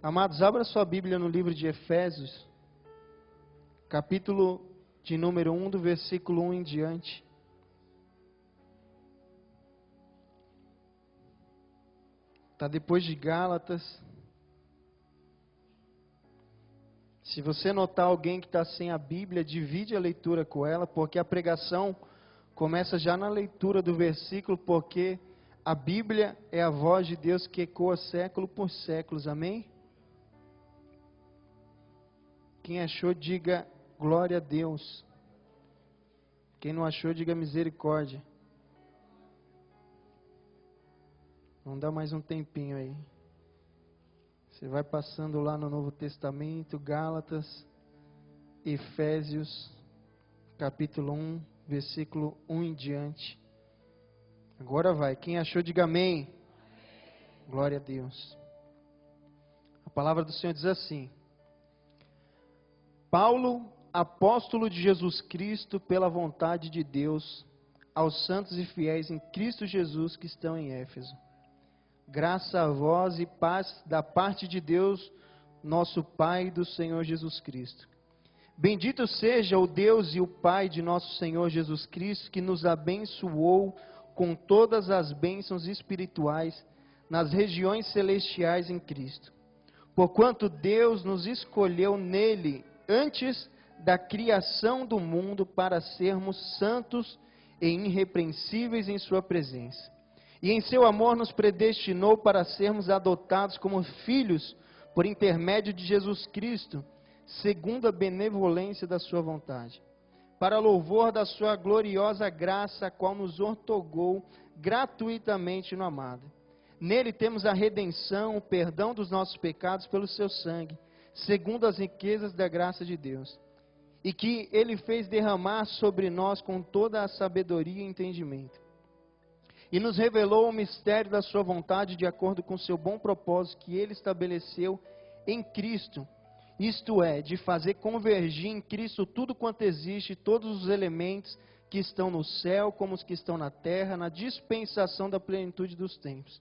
Amados, abra sua Bíblia no livro de Efésios, capítulo de número 1, do versículo 1 em diante. Está depois de Gálatas. Se você notar alguém que está sem a Bíblia, divide a leitura com ela, porque a pregação começa já na leitura do versículo, porque a Bíblia é a voz de Deus que ecoa século por séculos, amém? Quem achou, diga glória a Deus. Quem não achou, diga misericórdia. Vamos dar mais um tempinho aí. Você vai passando lá no Novo Testamento, Gálatas, Efésios, capítulo 1, versículo 1 em diante. Agora vai. Quem achou, diga amém. Amém. Glória a Deus. A palavra do Senhor diz assim: Paulo, apóstolo de Jesus Cristo, pela vontade de Deus, aos santos e fiéis em Cristo Jesus que estão em Éfeso. Graça a vós e paz da parte de Deus, nosso Pai e do Senhor Jesus Cristo. Bendito seja o Deus e o Pai de nosso Senhor Jesus Cristo, que nos abençoou com todas as bênçãos espirituais nas regiões celestiais em Cristo. Porquanto Deus nos escolheu nele antes da criação do mundo para sermos santos e irrepreensíveis em sua presença. E em seu amor nos predestinou para sermos adotados como filhos por intermédio de Jesus Cristo, segundo a benevolência da sua vontade, para louvor da sua gloriosa graça, a qual nos outorgou gratuitamente no amado. Nele temos a redenção, o perdão dos nossos pecados pelo seu sangue, segundo as riquezas da graça de Deus, e que ele fez derramar sobre nós com toda a sabedoria e entendimento. E nos revelou o mistério da sua vontade de acordo com o seu bom propósito que ele estabeleceu em Cristo, isto é, de fazer convergir em Cristo tudo quanto existe, todos os elementos que estão no céu como os que estão na terra, na dispensação da plenitude dos tempos.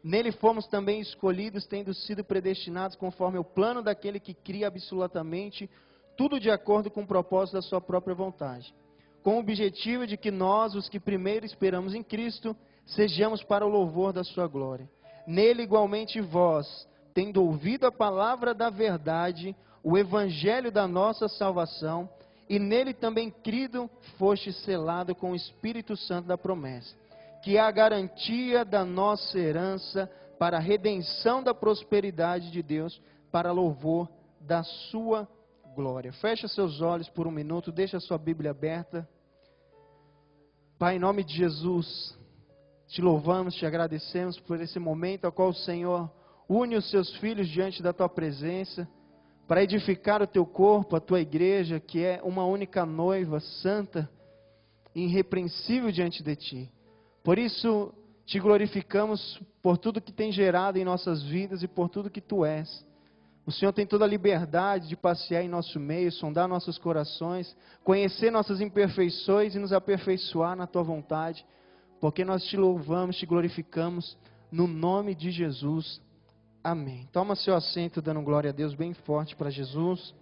Nele fomos também escolhidos, tendo sido predestinados conforme o plano daquele que cria absolutamente tudo de acordo com o propósito da sua própria vontade, com o objetivo de que nós, os que primeiro esperamos em Cristo, sejamos para o louvor da sua glória. Nele igualmente vós, tendo ouvido a palavra da verdade, o evangelho da nossa salvação, e nele também crido, foste selado com o Espírito Santo da promessa, que é a garantia da nossa herança para a redenção da prosperidade de Deus, para louvor da sua glória. Fecha seus olhos por um minuto, deixa a sua Bíblia aberta. Pai, em nome de Jesus, te louvamos, te agradecemos por esse momento ao qual o Senhor une os seus filhos diante da tua presença, para edificar o teu corpo, a tua igreja, que é uma única noiva, santa e irrepreensível diante de ti. Por isso, te glorificamos por tudo que tem gerado em nossas vidas e por tudo que tu és. O Senhor tem toda a liberdade de passear em nosso meio, sondar nossos corações, conhecer nossas imperfeições e nos aperfeiçoar na tua vontade, porque nós te louvamos, te glorificamos, no nome de Jesus. Amém. Toma seu assento, dando glória a Deus bem forte para Jesus.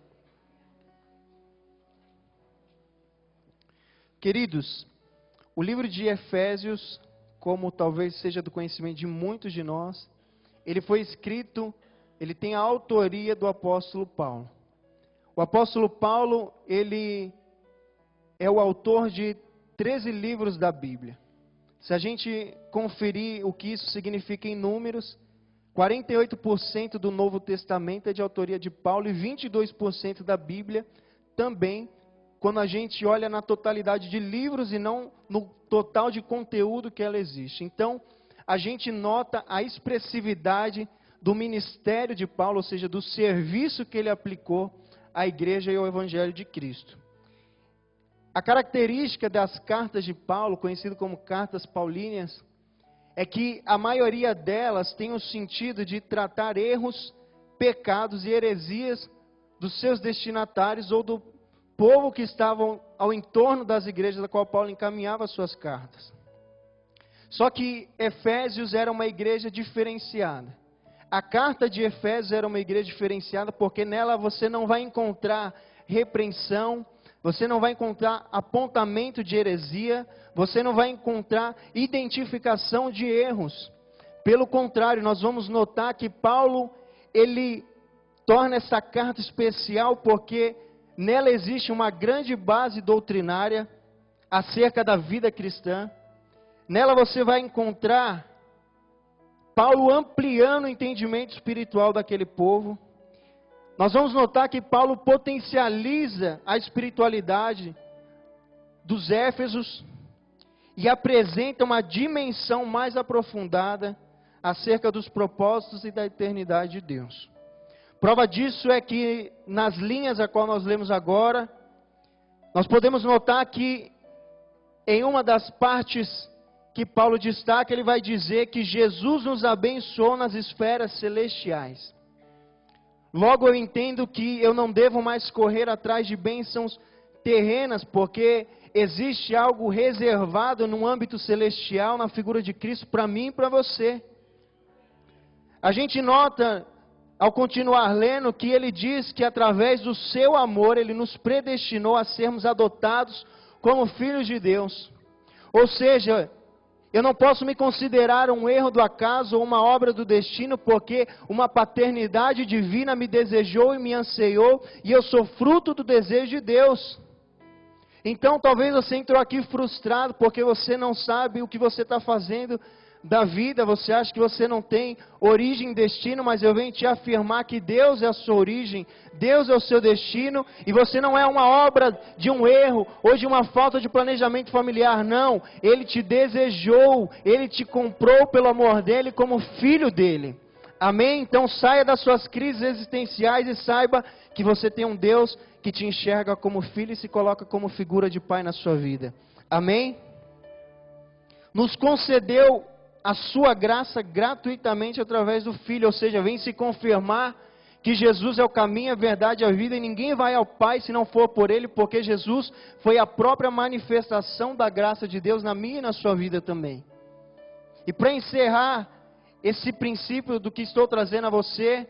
Queridos, o livro de Efésios, como talvez seja do conhecimento de muitos de nós, ele foi escrito, ele tem a autoria do apóstolo Paulo. O apóstolo Paulo, ele é o autor de 13 livros da Bíblia. Se a gente conferir o que isso significa em números, 48% do Novo Testamento é de autoria de Paulo e 22% da Bíblia também, quando a gente olha na totalidade de livros e não no total de conteúdo que ela existe. Então, a gente nota a expressividade do ministério de Paulo, ou seja, do serviço que ele aplicou à igreja e ao evangelho de Cristo. A característica das cartas de Paulo, conhecido como cartas paulíneas, é que a maioria delas tem o sentido de tratar erros, pecados e heresias dos seus destinatários ou do povo que estavam ao entorno das igrejas da qual Paulo encaminhava suas cartas. Só que Efésios era uma igreja diferenciada. a carta de Efésios era uma igreja diferenciada porque nela você não vai encontrar repreensão, você não vai encontrar apontamento de heresia, você não vai encontrar identificação de erros. Pelo contrário, nós vamos notar que Paulo, ele torna essa carta especial porque nela existe uma grande base doutrinária acerca da vida cristã. Nela você vai encontrar Paulo ampliando o entendimento espiritual daquele povo. Nós vamos notar que Paulo potencializa a espiritualidade dos Éfesos e apresenta uma dimensão mais aprofundada acerca dos propósitos e da eternidade de Deus. Prova disso é que nas linhas a qual nós lemos agora, nós podemos notar que em uma das partes que Paulo destaca, ele vai dizer que Jesus nos abençoou nas esferas celestiais. Logo eu entendo que eu não devo mais correr atrás de bênçãos terrenas, porque existe algo reservado no âmbito celestial, na figura de Cristo, para mim e para você. A gente nota, ao continuar lendo, que ele diz que através do seu amor, ele nos predestinou a sermos adotados como filhos de Deus. Ou seja, eu não posso me considerar um erro do acaso ou uma obra do destino, porque uma paternidade divina me desejou e me anseiou, e eu sou fruto do desejo de Deus. Então talvez você entrou aqui frustrado, porque você não sabe o que você está fazendo da vida, você acha que você não tem origem e destino, mas eu venho te afirmar que Deus é a sua origem, Deus é o seu destino, e você não é uma obra de um erro, ou de uma falta de planejamento familiar, não. Ele te desejou, Ele te comprou pelo amor dEle como filho dEle. Amém? Então saia das suas crises existenciais e saiba que você tem um Deus que te enxerga como filho e se coloca como figura de pai na sua vida. Amém? Nos concedeu a sua graça gratuitamente através do Filho, ou seja, vem se confirmar que Jesus é o caminho, a verdade e a vida, e ninguém vai ao Pai se não for por Ele, porque Jesus foi a própria manifestação da graça de Deus na minha e na sua vida também. E para encerrar esse princípio do que estou trazendo a você,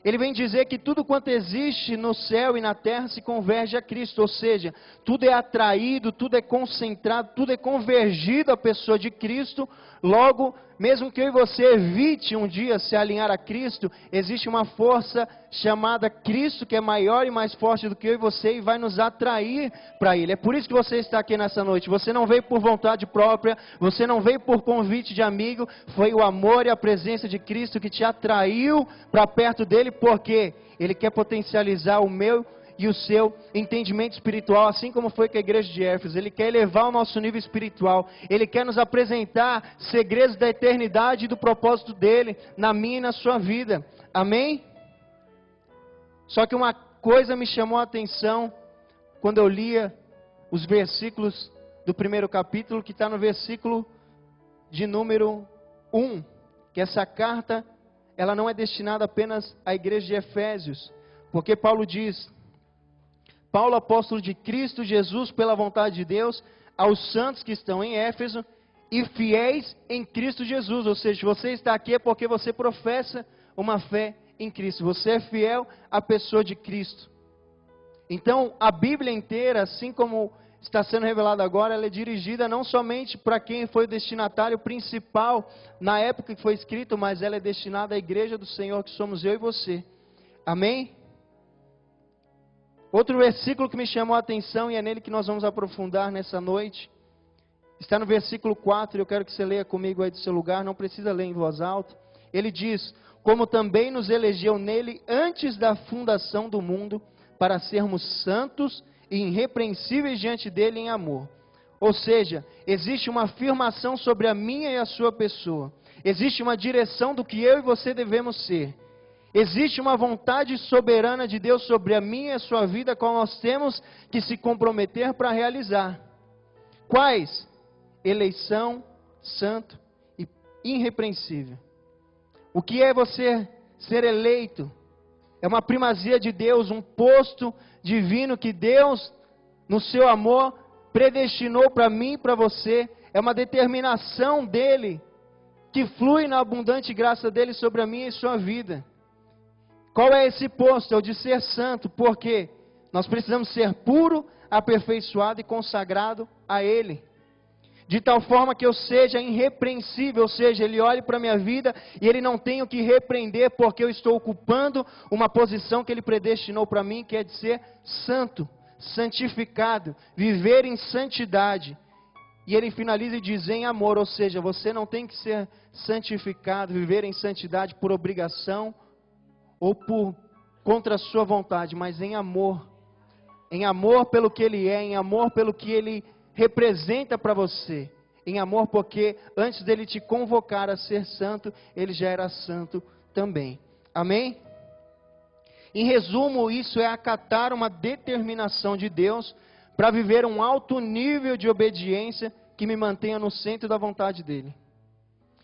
ele vem dizer que tudo quanto existe no céu e na terra se converge a Cristo, ou seja, tudo é atraído, tudo é concentrado, tudo é convergido à pessoa de Cristo. Logo, mesmo que eu e você evite um dia se alinhar a Cristo, existe uma força chamada Cristo que é maior e mais forte do que eu e você e vai nos atrair para Ele. É por isso que você está aqui nessa noite. Você não veio por vontade própria, você não veio por convite de amigo, foi o amor e a presença de Cristo que te atraiu para perto dEle, porque Ele quer potencializar o meu e o seu entendimento espiritual, assim como foi com a igreja de Éfeso. Ele quer elevar o nosso nível espiritual, Ele quer nos apresentar segredos da eternidade e do propósito dEle, na minha e na sua vida, amém? Só que uma coisa me chamou a atenção, quando eu lia os versículos do primeiro capítulo, que está no versículo de número 1, que essa carta, ela não é destinada apenas à igreja de Efésios, porque Paulo diz: Paulo, apóstolo de Cristo Jesus, pela vontade de Deus, aos santos que estão em Éfeso e fiéis em Cristo Jesus. Ou seja, você está aqui é porque você professa uma fé em Cristo. Você é fiel à pessoa de Cristo. Então, a Bíblia inteira, assim como está sendo revelada agora, ela é dirigida não somente para quem foi o destinatário principal na época que foi escrito, mas ela é destinada à igreja do Senhor, que somos eu e você. Amém? Outro versículo que me chamou a atenção, e é nele que nós vamos aprofundar nessa noite, está no versículo 4, eu quero que você leia comigo aí do seu lugar, não precisa ler em voz alta. Ele diz: como também nos elegeu nele antes da fundação do mundo, para sermos santos e irrepreensíveis diante dele em amor. Ou seja, existe uma afirmação sobre a minha e a sua pessoa, existe uma direção do que eu e você devemos ser. Existe uma vontade soberana de Deus sobre a minha e a sua vida, a qual nós temos que se comprometer para realizar. Quais? Eleição, santo e irrepreensível. O que é você ser eleito? É uma primazia de Deus, um posto divino que Deus, no seu amor, predestinou para mim e para você. É uma determinação dEle que flui na abundante graça dele sobre a minha e sua vida. Qual é esse posto? É o de ser santo, porque nós precisamos ser puro, aperfeiçoado e consagrado a Ele. De tal forma que eu seja irrepreensível, ou seja, Ele olhe para a minha vida e Ele não tenha o que repreender, porque eu estou ocupando uma posição que Ele predestinou para mim, que é de ser santo, santificado, viver em santidade. E Ele finaliza e diz em amor, ou seja, você não tem que ser santificado, viver em santidade por obrigação ou contra a sua vontade, mas em amor pelo que Ele é, em amor pelo que Ele representa para você, em amor porque antes dele te convocar a ser santo, Ele já era santo também. Amém? Em resumo, isso é acatar uma determinação de Deus para viver um alto nível de obediência que me mantenha no centro da vontade dEle.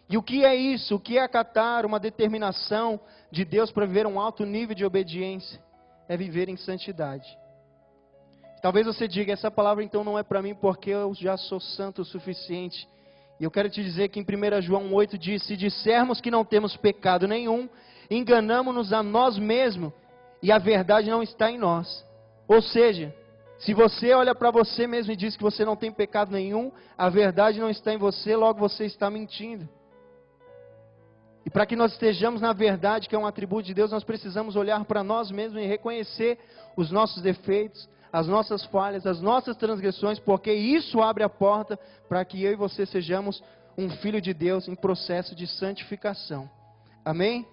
E o que é isso? O que é acatar uma determinação de Deus para viver um alto nível de obediência? É viver em santidade. Talvez você diga, essa palavra então não é para mim porque eu já sou santo o suficiente. E eu quero te dizer que em 1 João 8 diz, se dissermos que não temos pecado nenhum, enganamo-nos a nós mesmos e a verdade não está em nós. Ou seja, se você olha para você mesmo e diz que você não tem pecado nenhum, a verdade não está em você, logo você está mentindo. E para que nós estejamos na verdade, que é um atributo de Deus, nós precisamos olhar para nós mesmos e reconhecer os nossos defeitos, as nossas falhas, as nossas transgressões, porque isso abre a porta para que eu e você sejamos um filho de Deus em processo de santificação. Amém?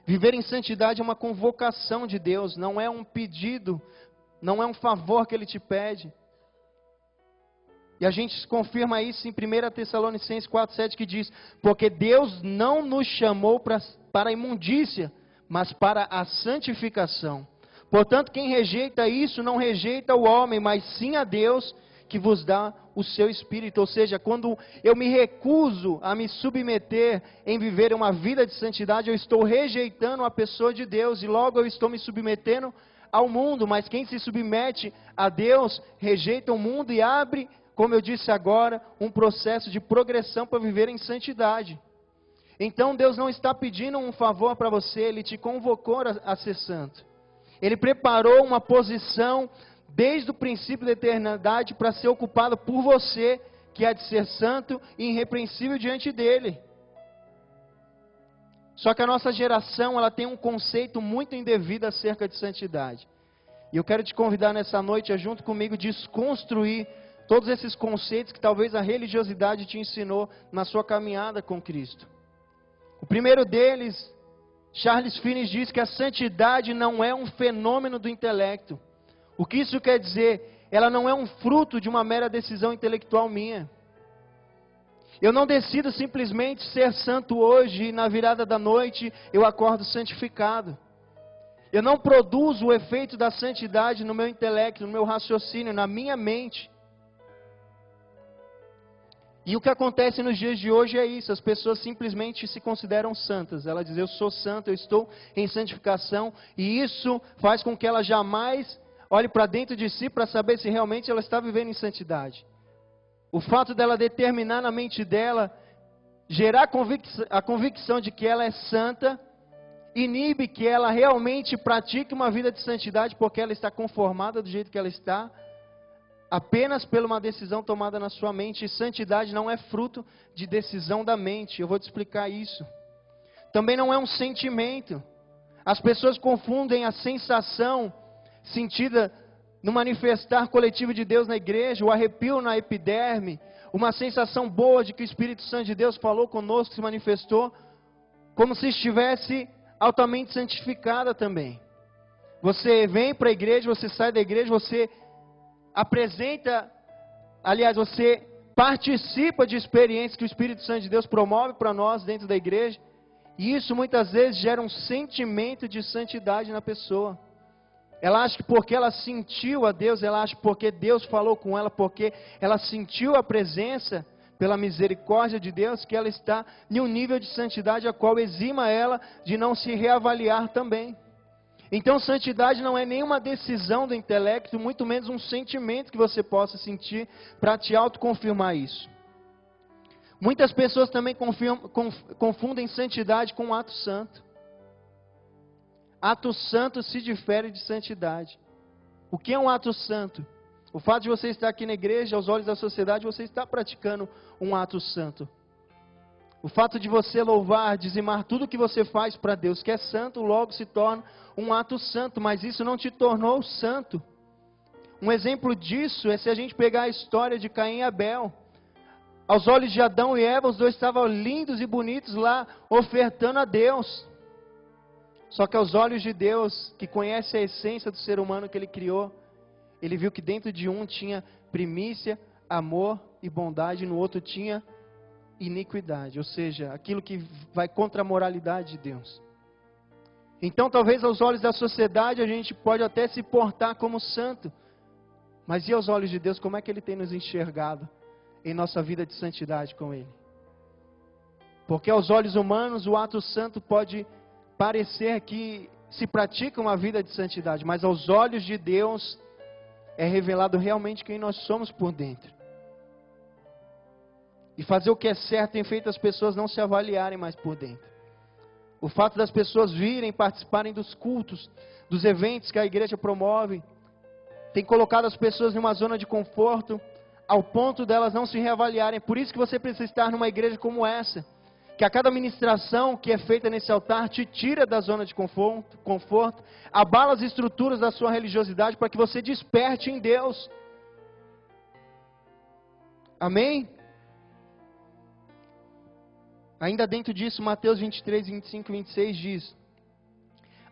Viver em santidade é uma convocação de Deus, não é um pedido, não é um favor que Ele te pede. E a gente confirma isso em 1 Tessalonicenses 4,7 que diz, porque Deus não nos chamou para a imundícia, mas para a santificação. Portanto, quem rejeita isso, não rejeita o homem, mas sim a Deus, que vos dá o seu Espírito. Ou seja, quando eu me recuso a me submeter em viver uma vida de santidade, eu estou rejeitando a pessoa de Deus, e logo eu estou me submetendo ao mundo. Mas quem se submete a Deus, rejeita o mundo e abre, como eu disse agora, um processo de progressão para viver em santidade. Então Deus não está pedindo um favor para você, Ele te convocou a ser santo. Ele preparou uma posição desde o princípio da eternidade para ser ocupada por você, que é de ser santo e irrepreensível diante dele. Só que a nossa geração, ela tem um conceito muito indevido acerca de santidade. E eu quero te convidar nessa noite a junto comigo desconstruir todos esses conceitos que talvez a religiosidade te ensinou na sua caminhada com Cristo. O primeiro deles, Charles Finney diz que a santidade não é um fenômeno do intelecto. O que isso quer dizer? Ela não é um fruto de uma mera decisão intelectual minha. Eu não decido simplesmente ser santo hoje e na virada da noite eu acordo santificado. Eu não produzo o efeito da santidade no meu intelecto, no meu raciocínio, na minha mente. E o que acontece nos dias de hoje é isso, as pessoas simplesmente se consideram santas. Ela diz, eu sou santa, eu estou em santificação, e isso faz com que ela jamais olhe para dentro de si para saber se realmente ela está vivendo em santidade. O fato dela determinar na mente dela, gerar a convicção de que ela é santa, inibe que ela realmente pratique uma vida de santidade, porque ela está conformada do jeito que ela está, apenas por uma decisão tomada na sua mente. E santidade não é fruto de decisão da mente. Eu vou te explicar isso. Também não é um sentimento. As pessoas confundem a sensação sentida no manifestar coletivo de Deus na igreja, o arrepio na epiderme, uma sensação boa de que o Espírito Santo de Deus falou conosco, se manifestou, como se estivesse altamente santificada também. Você vem para a igreja, você sai da igreja, você você participa de experiências que o Espírito Santo de Deus promove para nós dentro da igreja, e isso muitas vezes gera um sentimento de santidade na pessoa. Ela acha que porque ela sentiu a Deus, ela acha que porque Deus falou com ela, porque ela sentiu a presença, pela misericórdia de Deus, que ela está em um nível de santidade a qual exima ela de não se reavaliar também. Então santidade não é nenhuma decisão do intelecto, muito menos um sentimento que você possa sentir para te autoconfirmar isso. Muitas pessoas também confundem santidade com ato santo. Ato santo se difere de santidade. O que é um ato santo? O fato de você estar aqui na igreja, aos olhos da sociedade, você está praticando um ato santo. O fato de você louvar, dizimar tudo que você faz para Deus, que é santo, logo se torna um ato santo, mas isso não te tornou santo. Um exemplo disso é se a gente pegar a história de Caim e Abel. Aos olhos de Adão e Eva, os dois estavam lindos e bonitos lá, ofertando a Deus. Só que aos olhos de Deus, que conhece a essência do ser humano que Ele criou, Ele viu que dentro de um tinha primícia, amor e bondade, e no outro tinha iniquidade, ou seja, aquilo que vai contra a moralidade de Deus. Então, talvez aos olhos da sociedade a gente pode até se portar como santo, mas e aos olhos de Deus, como é que Ele tem nos enxergado em nossa vida de santidade com Ele? Porque aos olhos humanos o ato santo pode parecer que se pratica uma vida de santidade, mas aos olhos de Deus é revelado realmente quem nós somos por dentro. E fazer o que é certo tem feito as pessoas não se avaliarem mais por dentro. O fato das pessoas virem, participarem dos cultos, dos eventos que a igreja promove, tem colocado as pessoas em uma zona de conforto, ao ponto delas não se reavaliarem. Por isso que você precisa estar numa igreja como essa, que a cada ministração que é feita nesse altar te tira da zona de conforto, abala as estruturas da sua religiosidade para que você desperte em Deus. Amém? Ainda dentro disso, Mateus 23, 25 e 26 diz: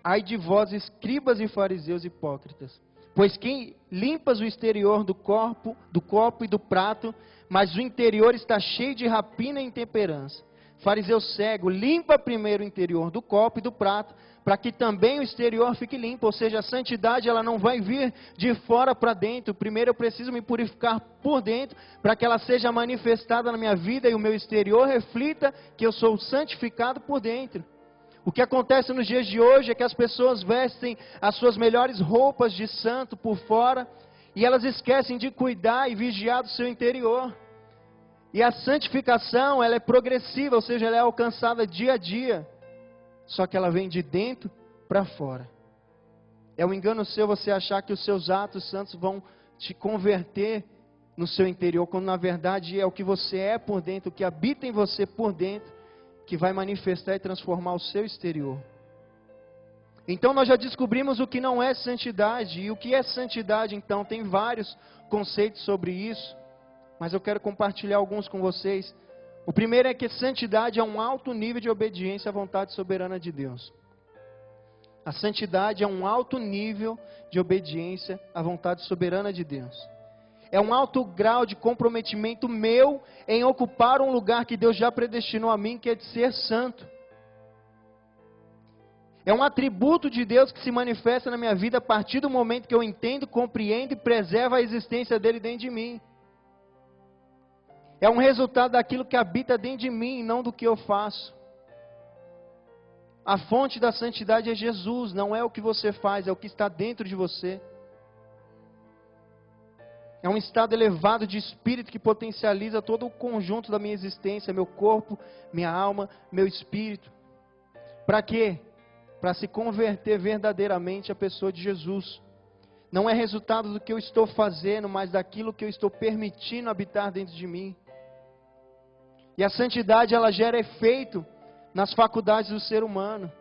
ai de vós, escribas e fariseus hipócritas, pois quem limpas o exterior do copo e do prato, mas o interior está cheio de rapina e intemperança. Fariseu cego, limpa primeiro o interior do copo e do prato, para que também o exterior fique limpo. Ou seja, a santidade ela não vai vir de fora para dentro. Primeiro eu preciso me purificar por dentro, para que ela seja manifestada na minha vida e o meu exterior reflita que eu sou santificado por dentro. O que acontece nos dias de hoje é que as pessoas vestem as suas melhores roupas de santo por fora, e elas esquecem de cuidar e vigiar do seu interior. E a santificação, ela é progressiva, ou seja, ela é alcançada dia a dia. Só que ela vem de dentro para fora. É um engano seu você achar que os seus atos santos vão te converter no seu interior, quando na verdade é o que você é por dentro, o que habita em você por dentro, que vai manifestar e transformar o seu exterior. Então nós já descobrimos o que não é santidade. E o que é santidade então? Tem vários conceitos sobre isso, mas eu quero compartilhar alguns com vocês. O primeiro é que santidade é um alto nível de obediência à vontade soberana de Deus. A santidade é um alto nível de obediência à vontade soberana de Deus. É um alto grau de comprometimento meu em ocupar um lugar que Deus já predestinou a mim, que é de ser santo. É um atributo de Deus que se manifesta na minha vida a partir do momento que eu entendo, compreendo e preservo a existência dele dentro de mim. É um resultado daquilo que habita dentro de mim, não do que eu faço. A fonte da santidade é Jesus, não é o que você faz, é o que está dentro de você. É um estado elevado de espírito que potencializa todo o conjunto da minha existência, meu corpo, minha alma, meu espírito. Para quê? Para se converter verdadeiramente à pessoa de Jesus. Não é resultado do que eu estou fazendo, mas daquilo que eu estou permitindo habitar dentro de mim. E a santidade, ela gera efeito nas faculdades do ser humano.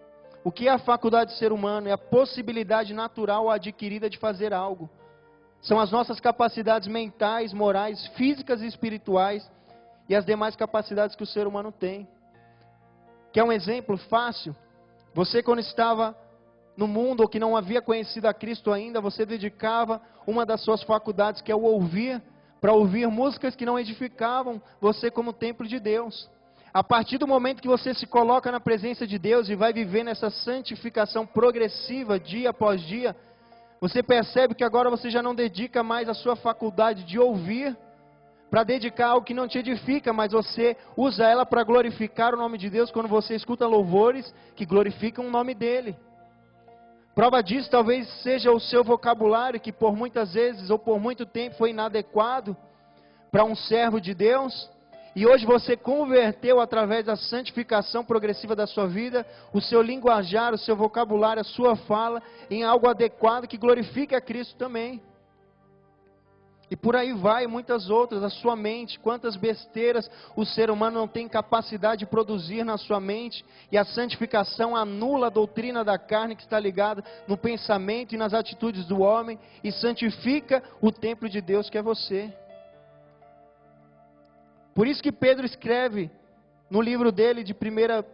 O que é a faculdade do ser humano? É a possibilidade natural ou adquirida de fazer algo. São as nossas capacidades mentais, morais, físicas e espirituais, e as demais capacidades que o ser humano tem. Quer um exemplo fácil? Você, quando estava no mundo, ou que não havia conhecido a Cristo ainda, você dedicava uma das suas faculdades, que é o ouvir, para ouvir músicas que não edificavam você como templo de Deus. A partir do momento que você se coloca na presença de Deus e vai viver nessa santificação progressiva, dia após dia, você percebe que agora você já não dedica mais a sua faculdade de ouvir, para dedicar algo que não te edifica, mas você usa ela para glorificar o nome de Deus, quando você escuta louvores que glorificam o nome dEle. Prova disso talvez seja o seu vocabulário, que por muitas vezes ou por muito tempo foi inadequado para um servo de Deus, e hoje você converteu através da santificação progressiva da sua vida, o seu linguajar, o seu vocabulário, a sua fala, em algo adequado que glorifique a Cristo também. E por aí vai, muitas outras, a sua mente, quantas besteiras o ser humano não tem capacidade de produzir na sua mente, e a santificação anula a doutrina da carne que está ligada no pensamento e nas atitudes do homem, e santifica o templo de Deus que é você. Por isso que Pedro escreve no livro dele de 1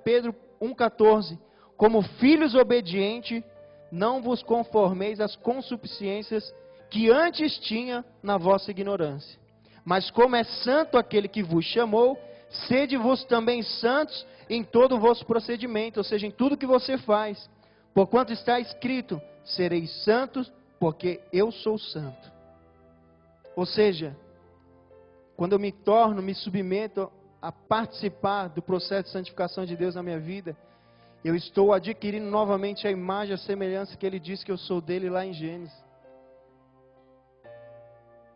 Pedro 1,14, como filhos obedientes, não vos conformeis às concupiscências que antes tinha na vossa ignorância. Mas como é santo aquele que vos chamou, sede-vos também santos em todo o vosso procedimento, ou seja, em tudo que você faz. Porquanto está escrito, sereis santos, porque eu sou santo. Ou seja, quando eu me submeto a participar do processo de santificação de Deus na minha vida, eu estou adquirindo novamente a imagem, a semelhança que Ele disse que eu sou dele lá em Gênesis.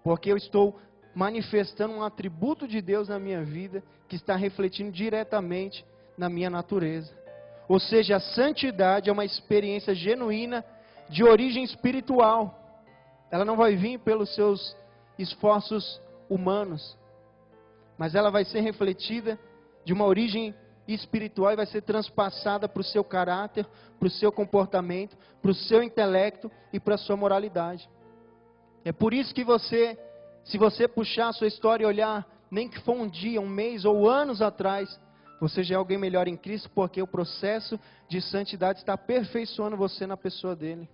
Porque eu estou manifestando um atributo de Deus na minha vida, que está refletindo diretamente na minha natureza. Ou seja, a santidade é uma experiência genuína de origem espiritual. Ela não vai vir pelos seus esforços humanos, mas ela vai ser refletida de uma origem espiritual e vai ser transpassada para o seu caráter, para o seu comportamento, para o seu intelecto e para a sua moralidade. É por isso que se você puxar a sua história e olhar, nem que for um dia, um mês ou anos atrás, você já é alguém melhor em Cristo, porque o processo de santidade está aperfeiçoando você na pessoa dele.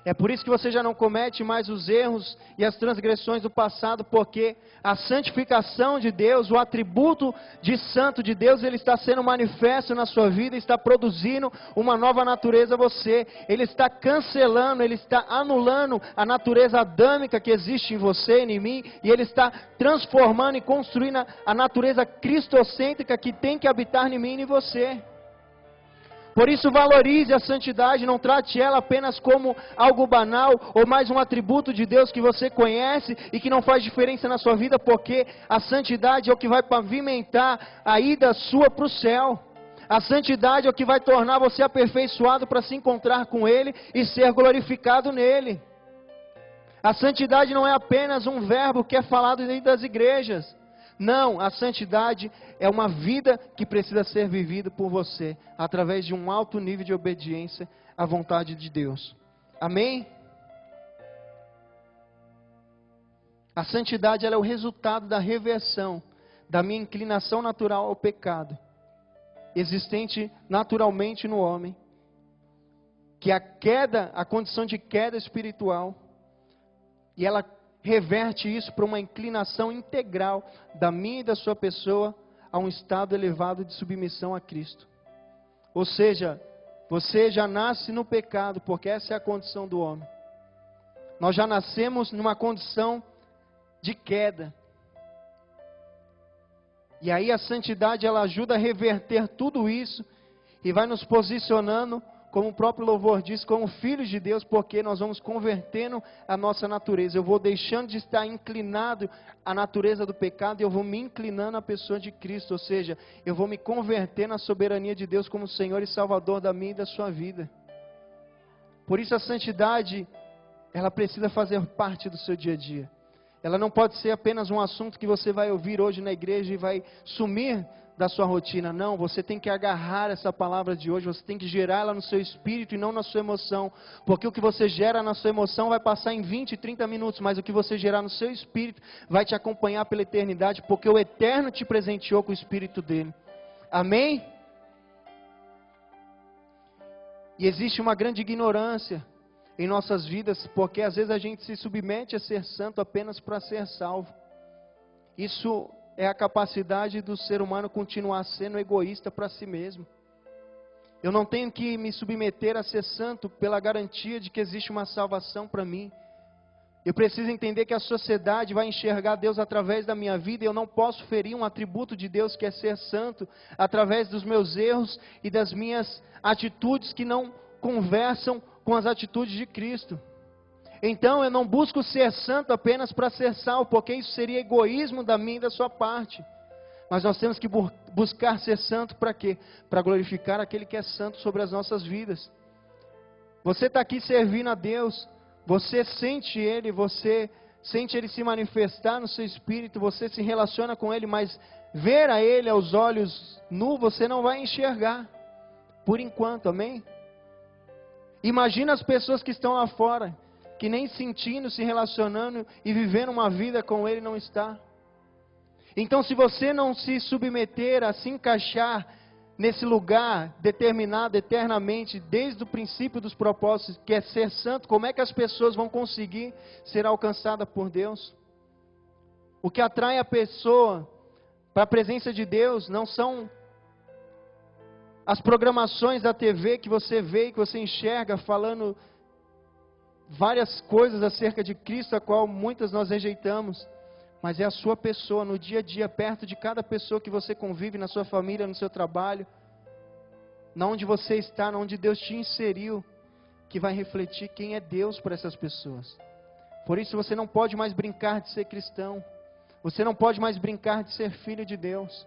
É por isso que você já não comete mais os erros e as transgressões do passado, porque a santificação de Deus, o atributo de santo de Deus, ele está sendo manifesto na sua vida, está produzindo uma nova natureza a você. Ele está cancelando, ele está anulando a natureza adâmica que existe em você e em mim, e ele está transformando e construindo a natureza cristocêntrica que tem que habitar em mim e em você. Por isso valorize a santidade, não trate ela apenas como algo banal ou mais um atributo de Deus que você conhece e que não faz diferença na sua vida, porque a santidade é o que vai pavimentar a ida sua para o céu. A santidade é o que vai tornar você aperfeiçoado para se encontrar com Ele e ser glorificado nele. A santidade não é apenas um verbo que é falado dentro das igrejas. Não, a santidade é uma vida que precisa ser vivida por você, através de um alto nível de obediência à vontade de Deus. Amém? A santidade ela é o resultado da reversão da minha inclinação natural ao pecado, existente naturalmente no homem, que a condição de queda espiritual, e ela reverte isso para uma inclinação integral da minha e da sua pessoa a um estado elevado de submissão a Cristo. Ou seja, você já nasce no pecado, porque essa é a condição do homem. Nós já nascemos numa condição de queda. E aí a santidade ela ajuda a reverter tudo isso e vai nos posicionando, como o próprio louvor diz, como filhos de Deus, porque nós vamos convertendo a nossa natureza. Eu vou deixando de estar inclinado à natureza do pecado e eu vou me inclinando à pessoa de Cristo. Ou seja, eu vou me converter na soberania de Deus como Senhor e Salvador da minha e da sua vida. Por isso a santidade, ela precisa fazer parte do seu dia a dia. Ela não pode ser apenas um assunto que você vai ouvir hoje na igreja e vai sumir da sua rotina. Não, você tem que agarrar essa palavra de hoje, você tem que gerar ela no seu espírito e não na sua emoção, porque o que você gera na sua emoção vai passar em 20, 30 minutos, mas o que você gerar no seu espírito vai te acompanhar pela eternidade, porque o Eterno te presenteou com o Espírito dele. Amém? E existe uma grande ignorância em nossas vidas, porque às vezes a gente se submete a ser santo apenas para ser salvo. Isso é a capacidade do ser humano continuar sendo egoísta para si mesmo. Eu não tenho que me submeter a ser santo pela garantia de que existe uma salvação para mim. Eu preciso entender que a sociedade vai enxergar Deus através da minha vida e eu não posso ferir um atributo de Deus que é ser santo através dos meus erros e das minhas atitudes que não conversam com as atitudes de Cristo. Então eu não busco ser santo apenas para ser salvo, porque isso seria egoísmo da minha e da sua parte. Mas nós temos que buscar ser santo para quê? Para glorificar aquele que é santo sobre as nossas vidas. Você está aqui servindo a Deus, você sente Ele, você sente Ele se manifestar no seu espírito, você se relaciona com Ele, mas ver a Ele aos olhos nus, você não vai enxergar, por enquanto, amém? Imagina as pessoas que estão lá fora, que nem sentindo, se relacionando e vivendo uma vida com Ele não está. Então, se você não se submeter a se encaixar nesse lugar determinado eternamente, desde o princípio dos propósitos, que é ser santo, como é que as pessoas vão conseguir ser alcançadas por Deus? O que atrai a pessoa para a presença de Deus não são as programações da TV que você vê e que você enxerga falando várias coisas acerca de Cristo, a qual muitas nós rejeitamos. Mas é a sua pessoa, no dia a dia, perto de cada pessoa que você convive, na sua família, no seu trabalho, na onde você está, na onde Deus te inseriu, que vai refletir quem é Deus para essas pessoas. Por isso você não pode mais brincar de ser cristão, você não pode mais brincar de ser filho de Deus.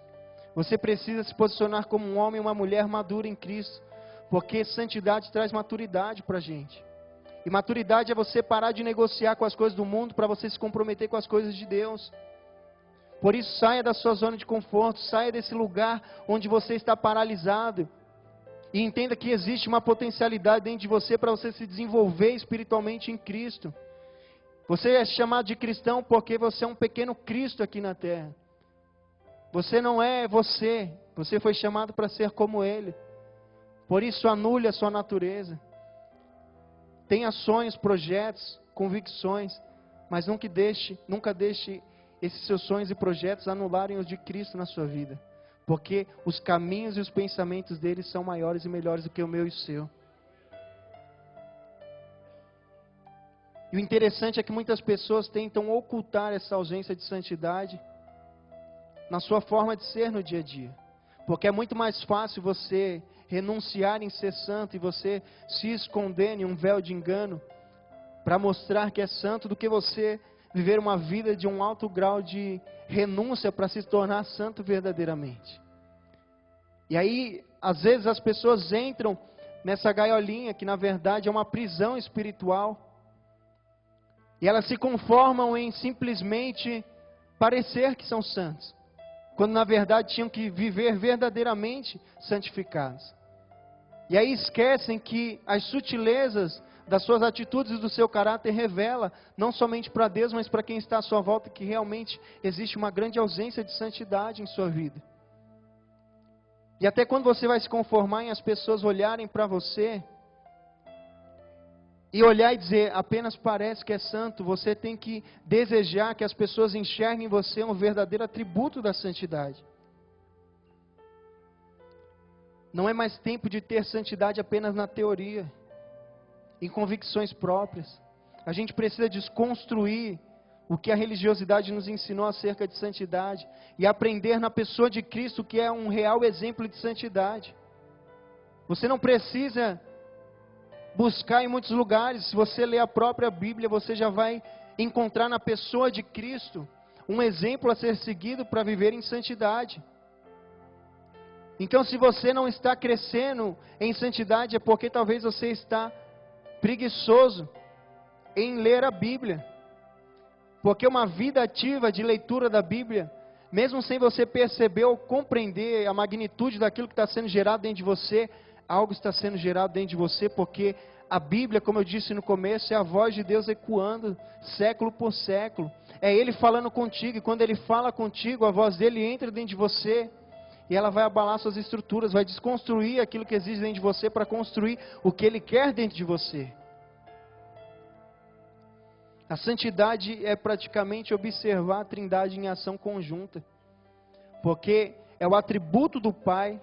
Você precisa se posicionar como um homem e uma mulher madura em Cristo, porque santidade traz maturidade para a gente. E maturidade é você parar de negociar com as coisas do mundo para você se comprometer com as coisas de Deus. Por isso, saia da sua zona de conforto, saia desse lugar onde você está paralisado. E entenda que existe uma potencialidade dentro de você para você se desenvolver espiritualmente em Cristo. Você é chamado de cristão porque você é um pequeno Cristo aqui na terra. Você não é você, você foi chamado para ser como Ele. Por isso, anule a sua natureza. Tenha sonhos, projetos, convicções, mas nunca deixe esses seus sonhos e projetos anularem os de Cristo na sua vida. Porque os caminhos e os pensamentos dele são maiores e melhores do que o meu e o seu. E o interessante é que muitas pessoas tentam ocultar essa ausência de santidade na sua forma de ser no dia a dia. Porque é muito mais fácil você renunciar em ser santo e você se esconder em um véu de engano para mostrar que é santo, do que você viver uma vida de um alto grau de renúncia para se tornar santo verdadeiramente. E aí, às vezes as pessoas entram nessa gaiolinha que na verdade é uma prisão espiritual, e elas se conformam em simplesmente parecer que são santos, quando na verdade tinham que viver verdadeiramente santificados. E aí esquecem que as sutilezas das suas atitudes e do seu caráter revela, não somente para Deus, mas para quem está à sua volta, que realmente existe uma grande ausência de santidade em sua vida. E até quando você vai se conformar em as pessoas olharem para você e olhar e dizer, apenas parece que é santo, você tem que desejar que as pessoas enxerguem em você um verdadeiro atributo da santidade. Não é mais tempo de ter santidade apenas na teoria, em convicções próprias. A gente precisa desconstruir o que a religiosidade nos ensinou acerca de santidade e aprender na pessoa de Cristo, que é um real exemplo de santidade. Você não precisa buscar em muitos lugares. Se você ler a própria Bíblia, você já vai encontrar na pessoa de Cristo um exemplo a ser seguido para viver em santidade. Então, se você não está crescendo em santidade, é porque talvez você está preguiçoso em ler a Bíblia. Porque uma vida ativa de leitura da Bíblia, mesmo sem você perceber ou compreender a magnitude daquilo que está sendo gerado dentro de você, algo está sendo gerado dentro de você, porque a Bíblia, como eu disse no começo, é a voz de Deus ecoando século por século. É Ele falando contigo, e quando Ele fala contigo, a voz dele entra dentro de você, e ela vai abalar suas estruturas, vai desconstruir aquilo que existe dentro de você para construir o que Ele quer dentro de você. A santidade é praticamente observar a Trindade em ação conjunta, porque é o atributo do Pai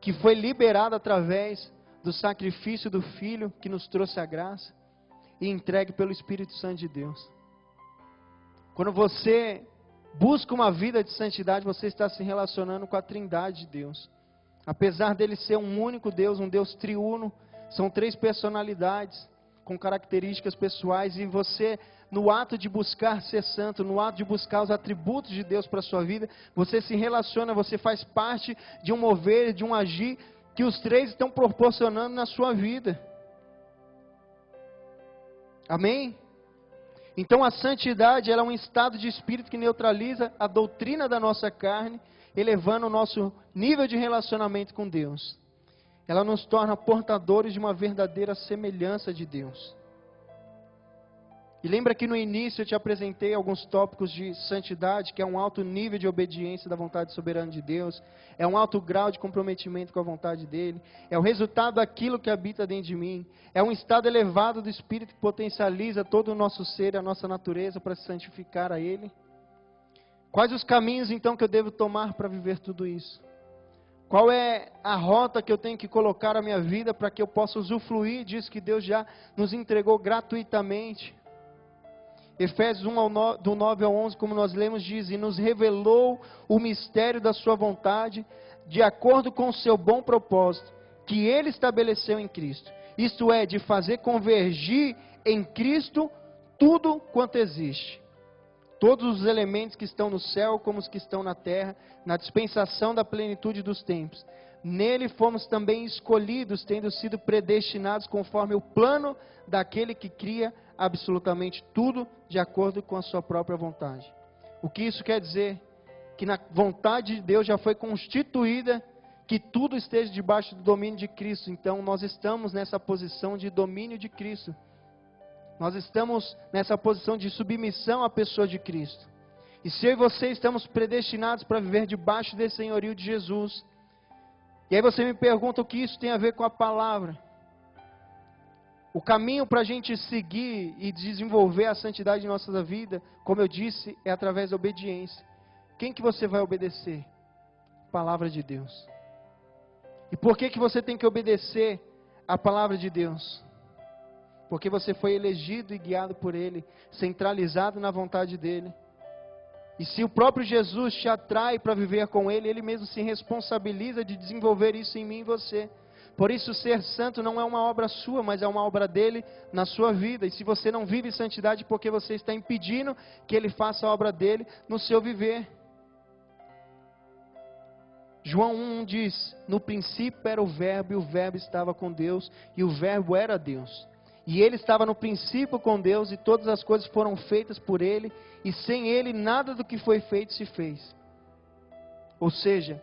que foi liberado através do sacrifício do Filho que nos trouxe a graça e entregue pelo Espírito Santo de Deus. Quando você busca uma vida de santidade, você está se relacionando com a Trindade de Deus. Apesar dele ser um único Deus, um Deus triuno, são três personalidades, com características pessoais, e você, no ato de buscar ser santo, no ato de buscar os atributos de Deus para a sua vida, você se relaciona, você faz parte de um mover, de um agir, que os três estão proporcionando na sua vida. Amém? Então a santidade, ela é um estado de espírito que neutraliza a doutrina da nossa carne, elevando o nosso nível de relacionamento com Deus. Ela nos torna portadores de uma verdadeira semelhança de Deus. E lembra que no início eu te apresentei alguns tópicos de santidade, que é um alto nível de obediência da vontade soberana de Deus, é um alto grau de comprometimento com a vontade dEle, é o resultado daquilo que habita dentro de mim, é um estado elevado do Espírito que potencializa todo o nosso ser, a nossa natureza para se santificar a Ele. Quais os caminhos então que eu devo tomar para viver tudo isso? Qual é a rota que eu tenho que colocar na minha vida para que eu possa usufruir disso que Deus já nos entregou gratuitamente? Efésios 1, do 9 ao 11, como nós lemos, diz: e nos revelou o mistério da sua vontade, de acordo com o seu bom propósito, que Ele estabeleceu em Cristo. Isto é, de fazer convergir em Cristo tudo quanto existe. Todos os elementos que estão no céu, como os que estão na terra, na dispensação da plenitude dos tempos. Nele fomos também escolhidos, tendo sido predestinados conforme o plano daquele que cria absolutamente tudo de acordo com a sua própria vontade. O que isso quer dizer? Que na vontade de Deus já foi constituída que tudo esteja debaixo do domínio de Cristo. Então nós estamos nessa posição de domínio de Cristo. Nós estamos nessa posição de submissão à pessoa de Cristo. E se eu e você estamos predestinados para viver debaixo desse senhorio de Jesus. E aí você me pergunta o que isso tem a ver com a palavra. O caminho para a gente seguir e desenvolver a santidade em nossa vida, como eu disse, é através da obediência. Quem que você vai obedecer? A palavra de Deus. E por que você tem que obedecer a palavra de Deus? Porque você foi elegido e guiado por Ele, centralizado na vontade dEle. E se o próprio Jesus te atrai para viver com Ele, Ele mesmo se responsabiliza de desenvolver isso em mim e em você. Por isso ser santo não é uma obra sua, mas é uma obra dEle na sua vida. E se você não vive santidade, porque você está impedindo que Ele faça a obra dEle no seu viver. João 1 diz: no princípio era o verbo, e o verbo estava com Deus, e o verbo era Deus. E Ele estava no princípio com Deus, e todas as coisas foram feitas por Ele, e sem Ele nada do que foi feito se fez. Ou seja,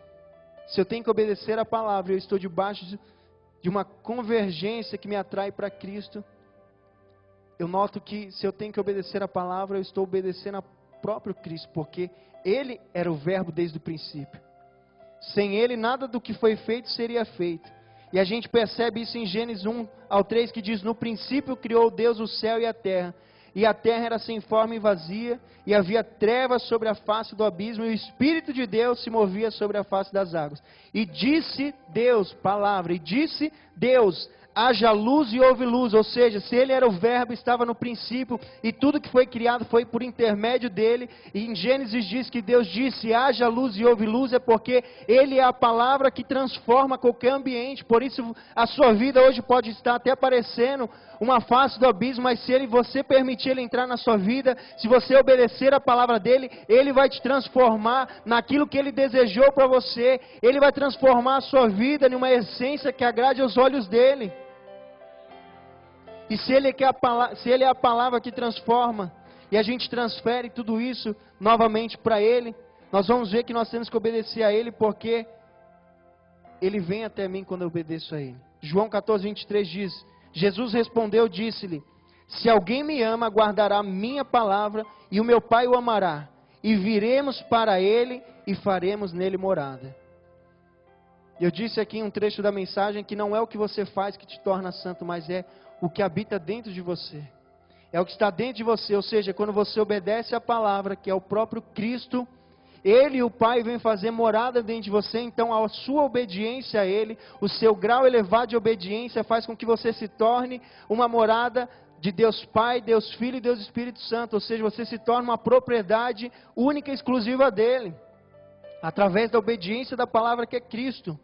se eu tenho que obedecer a palavra, eu estou debaixo de uma convergência que me atrai para Cristo. Eu noto que se eu tenho que obedecer a palavra, eu estou obedecendo ao próprio Cristo, porque Ele era o verbo desde o princípio. Sem Ele nada do que foi feito seria feito. E a gente percebe isso em Gênesis 1 ao 3, que diz: no princípio criou Deus o céu e a terra era sem forma e vazia, e havia trevas sobre a face do abismo, e o Espírito de Deus se movia sobre a face das águas. E disse Deus, palavra, e disse Deus: haja luz e houve luz. Ou seja, se Ele era o verbo, estava no princípio, e tudo que foi criado foi por intermédio dEle. E em Gênesis diz que Deus disse: haja luz e houve luz, é porque Ele é a palavra que transforma qualquer ambiente. Por isso a sua vida hoje pode estar até parecendo uma face do abismo, mas se você permitir Ele entrar na sua vida, se você obedecer a palavra dEle, Ele vai te transformar naquilo que Ele desejou para você. Ele vai transformar a sua vida numa essência que agrade aos olhos dEle. E se Ele é a palavra que transforma, e a gente transfere tudo isso novamente para Ele, nós vamos ver que nós temos que obedecer a Ele, porque Ele vem até mim quando eu obedeço a Ele. João 14, 23 diz: Jesus respondeu, disse-lhe: se alguém me ama, guardará minha palavra, e o meu Pai o amará, e viremos para Ele, e faremos nele morada. Eu disse aqui em um trecho da mensagem que não é o que você faz que te torna santo, mas é o que habita dentro de você. É o que está dentro de você, ou seja, quando você obedece a palavra, que é o próprio Cristo, Ele e o Pai vêm fazer morada dentro de você. Então a sua obediência a Ele, o seu grau elevado de obediência faz com que você se torne uma morada de Deus Pai, Deus Filho e Deus Espírito Santo. Ou seja, você se torna uma propriedade única e exclusiva dEle, através da obediência da palavra que é Cristo.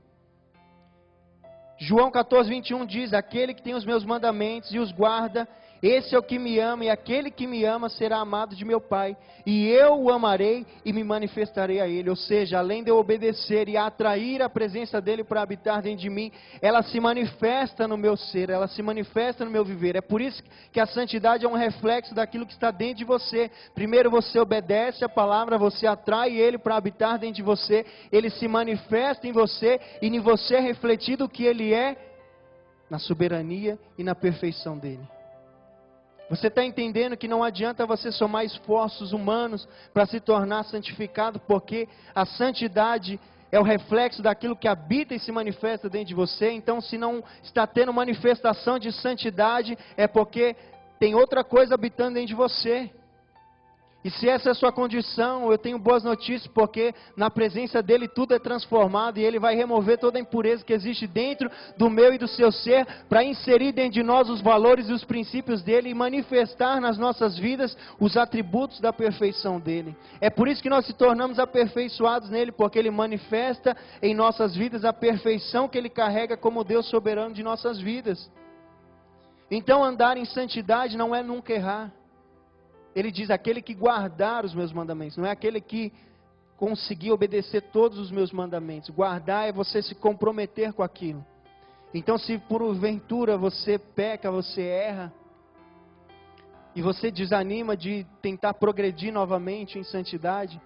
João 14, 21 diz: aquele que tem os meus mandamentos e os guarda, esse é o que me ama, e aquele que me ama será amado de meu Pai, e eu o amarei e me manifestarei a ele. Ou seja, além de eu obedecer e atrair a presença dele para habitar dentro de mim, ela se manifesta no meu ser, ela se manifesta no meu viver. É por isso que a santidade é um reflexo daquilo que está dentro de você. Primeiro você obedece a palavra, você atrai ele para habitar dentro de você, ele se manifesta em você, e em você é refletido o que ele é, na soberania e na perfeição dele. Você está entendendo que não adianta você somar esforços humanos para se tornar santificado, porque a santidade é o reflexo daquilo que habita e se manifesta dentro de você. Então, se não está tendo manifestação de santidade, é porque tem outra coisa habitando dentro de você. E se essa é a sua condição, eu tenho boas notícias, porque na presença dele tudo é transformado, e ele vai remover toda a impureza que existe dentro do meu e do seu ser, para inserir dentro de nós os valores e os princípios dele, e manifestar nas nossas vidas os atributos da perfeição dele. É por isso que nós se tornamos aperfeiçoados nele, porque ele manifesta em nossas vidas a perfeição que ele carrega como Deus soberano de nossas vidas. Então andar em santidade não é nunca errar. Ele diz: aquele que guardar os meus mandamentos, não é aquele que conseguir obedecer todos os meus mandamentos. Guardar é você se comprometer com aquilo. Então, se porventura você peca, você erra, e você desanima de tentar progredir novamente em santidade,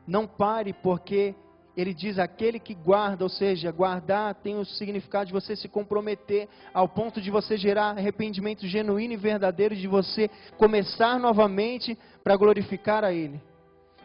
não pare, porque ele diz: aquele que guarda, ou seja, guardar tem o significado de você se comprometer, ao ponto de você gerar arrependimento genuíno e verdadeiro, de você começar novamente para glorificar a Ele.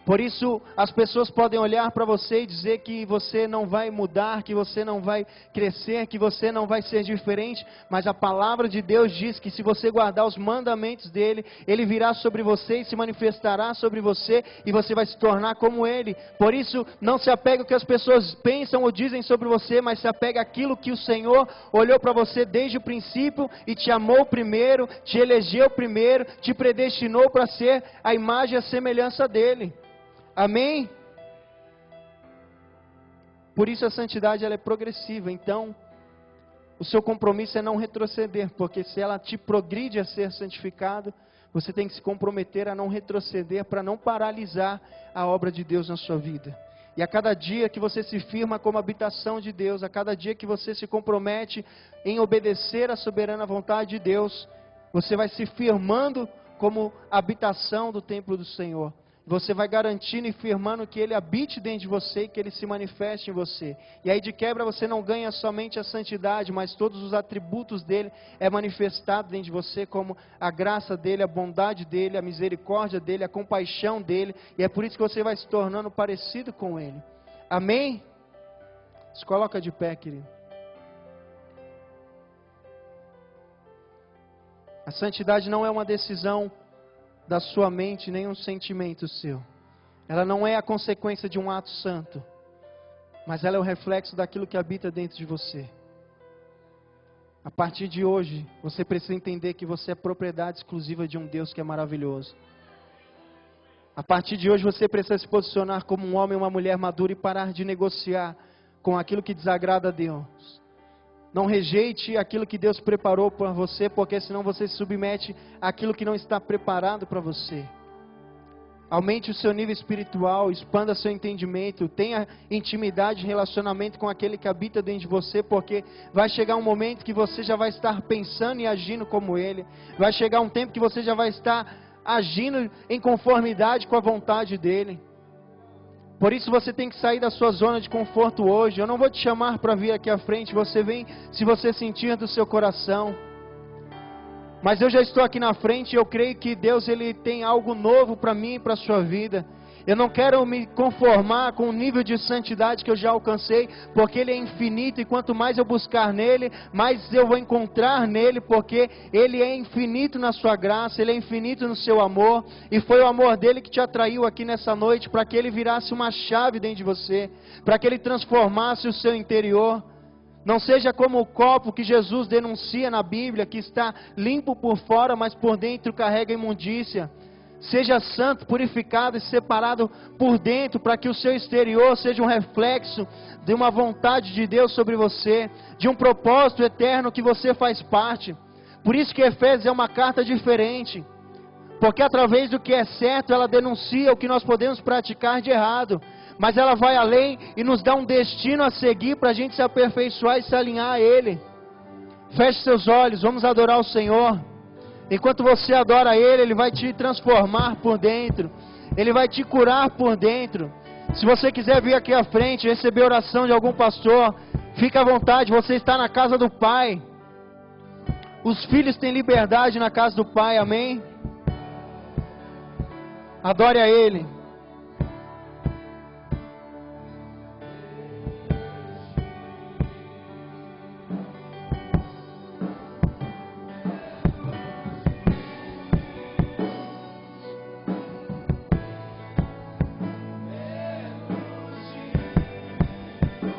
Por isso, as pessoas podem olhar para você e dizer que você não vai mudar, que você não vai crescer, que você não vai ser diferente, mas a palavra de Deus diz que se você guardar os mandamentos dEle, Ele virá sobre você e se manifestará sobre você, e você vai se tornar como Ele. Por isso, não se apegue ao que as pessoas pensam ou dizem sobre você, mas se apegue àquilo que o Senhor olhou para você desde o princípio e te amou primeiro, te elegeu primeiro, te predestinou para ser a imagem e a semelhança dEle. Amém? Por isso a santidade ela é progressiva. Então, o seu compromisso é não retroceder, porque se ela te progride a ser santificado, você tem que se comprometer a não retroceder, para não paralisar a obra de Deus na sua vida. E a cada dia que você se firma como habitação de Deus, a cada dia que você se compromete em obedecer à soberana vontade de Deus, você vai se firmando como habitação do templo do Senhor. Você vai garantindo e firmando que Ele habite dentro de você e que Ele se manifeste em você. E aí de quebra você não ganha somente a santidade, mas todos os atributos dEle é manifestado dentro de você, como a graça dEle, a bondade dEle, a misericórdia dEle, a compaixão dEle. E é por isso que você vai se tornando parecido com Ele. Amém? Se coloca de pé, querido. A santidade não é uma decisão da sua mente, nem um sentimento seu. Ela não é a consequência de um ato santo, mas ela é o reflexo daquilo que habita dentro de você. A partir de hoje, você precisa entender que você é propriedade exclusiva de um Deus que é maravilhoso. A partir de hoje, você precisa se posicionar como um homem e uma mulher maduro e parar de negociar com aquilo que desagrada a Deus. Não rejeite aquilo que Deus preparou para você, porque senão você se submete àquilo que não está preparado para você. Aumente o seu nível espiritual, expanda seu entendimento, tenha intimidade e relacionamento com aquele que habita dentro de você, porque vai chegar um momento que você já vai estar pensando e agindo como Ele. Vai chegar um tempo que você já vai estar agindo em conformidade com a vontade dEle. Por isso você tem que sair da sua zona de conforto hoje. Eu não vou te chamar para vir aqui à frente. Você vem se você sentir do seu coração. Mas eu já estou aqui na frente e eu creio que Deus Ele tem algo novo para mim e para a sua vida. Eu não quero me conformar com o nível de santidade que eu já alcancei, porque Ele é infinito, e quanto mais eu buscar nele, mais eu vou encontrar nele, porque Ele é infinito na sua graça, Ele é infinito no seu amor, e foi o amor dele que te atraiu aqui nessa noite, para que Ele virasse uma chave dentro de você, para que Ele transformasse o seu interior. Não seja como o copo que Jesus denuncia na Bíblia, que está limpo por fora, mas por dentro carrega imundícia. Seja santo, purificado e separado por dentro, para que o seu exterior seja um reflexo de uma vontade de Deus sobre você, de um propósito eterno que você faz parte. Por isso que Efésios é uma carta diferente, porque através do que é certo, ela denuncia o que nós podemos praticar de errado, mas ela vai além e nos dá um destino a seguir para a gente se aperfeiçoar e se alinhar a Ele. Feche seus olhos, vamos adorar o Senhor. Enquanto você adora Ele, Ele vai te transformar por dentro, Ele vai te curar por dentro. Se você quiser vir aqui à frente, receber oração de algum pastor, fique à vontade, você está na casa do Pai. Os filhos têm liberdade na casa do Pai, amém? Adore a Ele.